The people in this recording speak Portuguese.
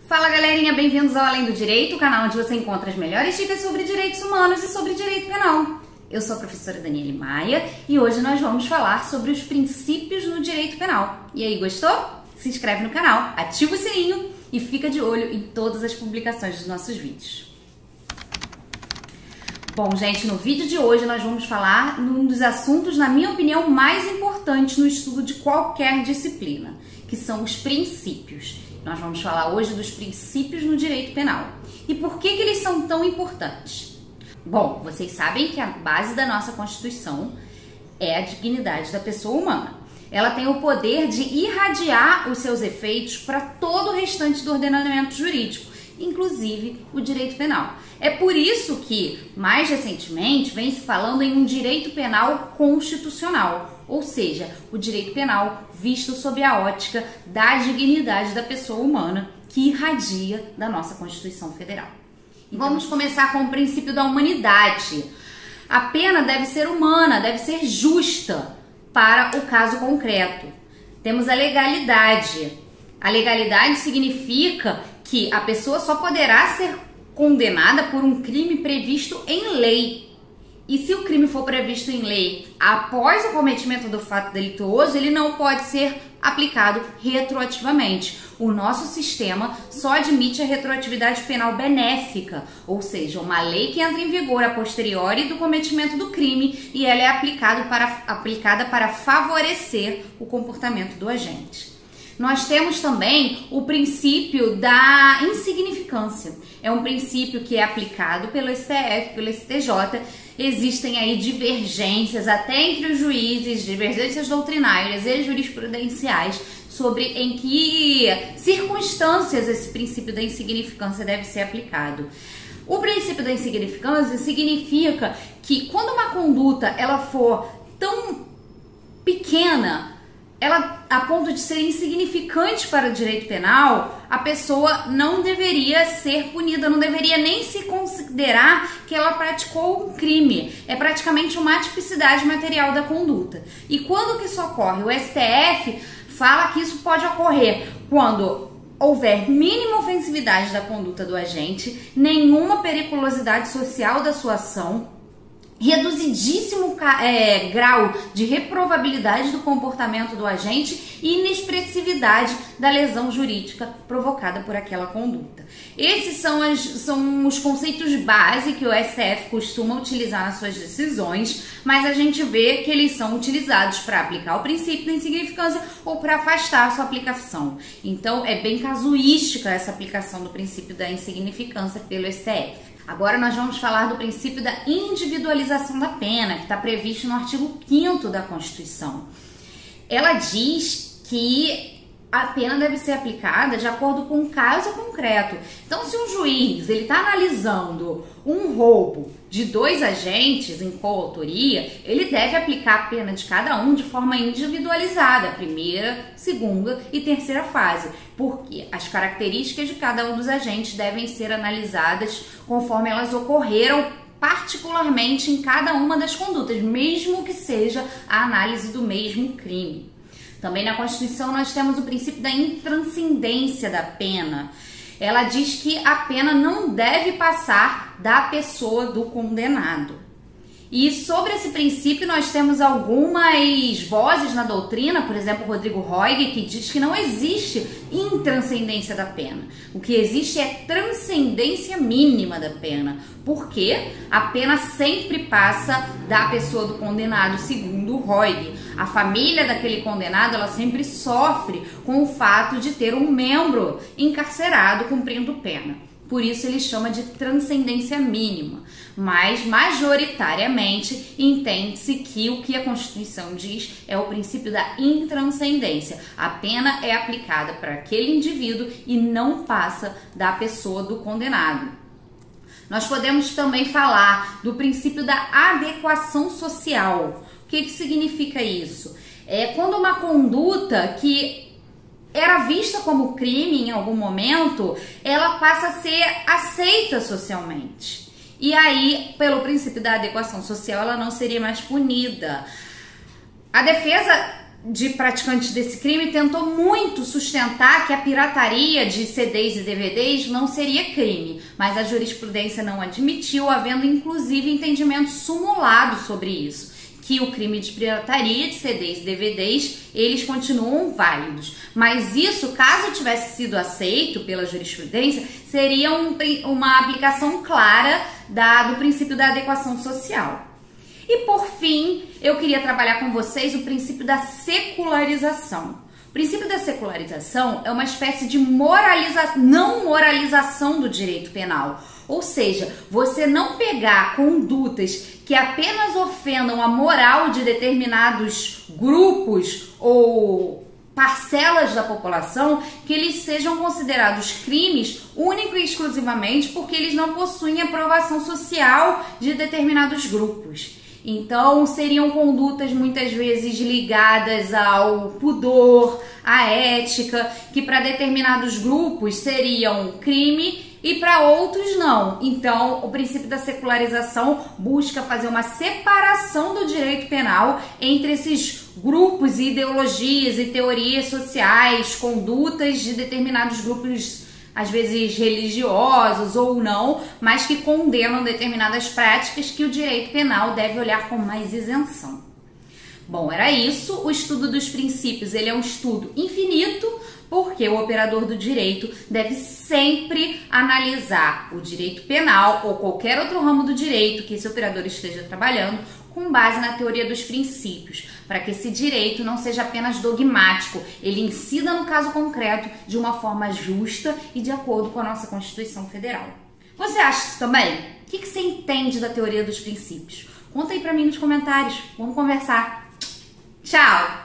Fala galerinha, bem-vindos ao Além do Direito, o canal onde você encontra as melhores dicas sobre direitos humanos e sobre direito penal. Eu sou a professora Daniele Maia e hoje nós vamos falar sobre os princípios no direito penal. E aí, gostou? Se inscreve no canal, ativa o sininho e fica de olho em todas as publicações dos nossos vídeos. Bom, gente, no vídeo de hoje nós vamos falar num dos assuntos, na minha opinião, mais importantes no estudo de qualquer disciplina, que são os princípios. Nós vamos falar hoje dos princípios no direito penal. E por que eles são tão importantes? Bom, vocês sabem que a base da nossa Constituição é a dignidade da pessoa humana. Ela tem o poder de irradiar os seus efeitos para todo o restante do ordenamento jurídico, inclusive o direito penal. É por isso que, mais recentemente, vem se falando em um direito penal constitucional, ou seja, o direito penal visto sob a ótica da dignidade da pessoa humana que irradia da nossa Constituição Federal. Então, vamos começar com o princípio da humanidade. A pena deve ser humana, deve ser justa para o caso concreto. Temos a legalidade. A legalidade significa que a pessoa só poderá ser condenada por um crime previsto em lei. E se o crime for previsto em lei após o cometimento do fato delituoso, ele não pode ser aplicado retroativamente. O nosso sistema só admite a retroatividade penal benéfica, ou seja, uma lei que entra em vigor a posteriori do cometimento do crime e ela é aplicada para favorecer o comportamento do agente. Nós temos também o princípio da insignificância. É um princípio que é aplicado pelo STF, pelo STJ. Existem aí divergências até entre os juízes, divergências doutrinárias e jurisprudenciais sobre em que circunstâncias esse princípio da insignificância deve ser aplicado. O princípio da insignificância significa que quando uma conduta ela for tão pequena, ela a ponto de ser insignificante para o direito penal, a pessoa não deveria ser punida, não deveria nem se considerar que ela praticou um crime. É praticamente uma atipicidade material da conduta. E quando que isso ocorre? O STF fala que isso pode ocorrer quando houver mínima ofensividade da conduta do agente, nenhuma periculosidade social da sua ação, reduzidíssimo grau de reprovabilidade do comportamento do agente e inexpressividade da lesão jurídica provocada por aquela conduta. Esses são os conceitos base que o STF costuma utilizar nas suas decisões, mas a gente vê que eles são utilizados para aplicar o princípio da insignificância ou para afastar a sua aplicação. Então é bem casuística essa aplicação do princípio da insignificância pelo STF. Agora nós vamos falar do princípio da individualização da pena, que está previsto no artigo 5º da Constituição. Ela diz que a pena deve ser aplicada de acordo com o caso concreto. Então, se um juiz está analisando um roubo de 2 agentes em coautoria, ele deve aplicar a pena de cada um de forma individualizada, primeira, segunda e terceira fase, porque as características de cada um dos agentes devem ser analisadas conforme elas ocorreram particularmente em cada uma das condutas, mesmo que seja a análise do mesmo crime. Também na Constituição nós temos o princípio da intranscendência da pena. Ela diz que a pena não deve passar da pessoa do condenado. E sobre esse princípio nós temos algumas vozes na doutrina, por exemplo, Rodrigo Roig, que diz que não existe intranscendência da pena. O que existe é transcendência mínima da pena, porque a pena sempre passa da pessoa do condenado, segundo Roig. A família daquele condenado, ela sempre sofre com o fato de ter um membro encarcerado cumprindo pena. Por isso ele chama de transcendência mínima, mas majoritariamente entende-se que o que a Constituição diz é o princípio da intranscendência. A pena é aplicada para aquele indivíduo e não passa da pessoa do condenado. Nós podemos também falar do princípio da adequação social. O que significa isso? É quando uma conduta que era vista como crime em algum momento, ela passa a ser aceita socialmente. E aí, pelo princípio da adequação social, ela não seria mais punida. A defesa de praticantes desse crime tentou muito sustentar que a pirataria de CDs e DVDs não seria crime, mas a jurisprudência não admitiu, havendo inclusive entendimento simulado sobre isso, que o crime de pirataria de CDs e DVDs, eles continuam válidos. Mas isso, caso tivesse sido aceito pela jurisprudência, seria uma aplicação clara do princípio da adequação social. E por fim, eu queria trabalhar com vocês o princípio da secularização. O princípio da secularização é uma espécie de não moralização do direito penal. Ou seja, você não pegar condutas que apenas ofendam a moral de determinados grupos ou parcelas da população, que eles sejam considerados crimes único e exclusivamente porque eles não possuem aprovação social de determinados grupos. Então, seriam condutas muitas vezes ligadas ao pudor, à ética, que para determinados grupos seriam crime e para outros não. Então, o princípio da secularização busca fazer uma separação do direito penal entre esses grupos, ideologias e teorias sociais, condutas de determinados grupos, às vezes religiosos ou não, mas que condenam determinadas práticas que o direito penal deve olhar com mais isenção. Bom, era isso. O estudo dos princípios, ele é um estudo infinito, porque o operador do direito deve sempre analisar o direito penal ou qualquer outro ramo do direito que esse operador esteja trabalhando com base na teoria dos princípios, para que esse direito não seja apenas dogmático, ele incida no caso concreto de uma forma justa e de acordo com a nossa Constituição Federal. Você acha isso também? O que você entende da teoria dos princípios? Conta aí para mim nos comentários, vamos conversar. Tchau!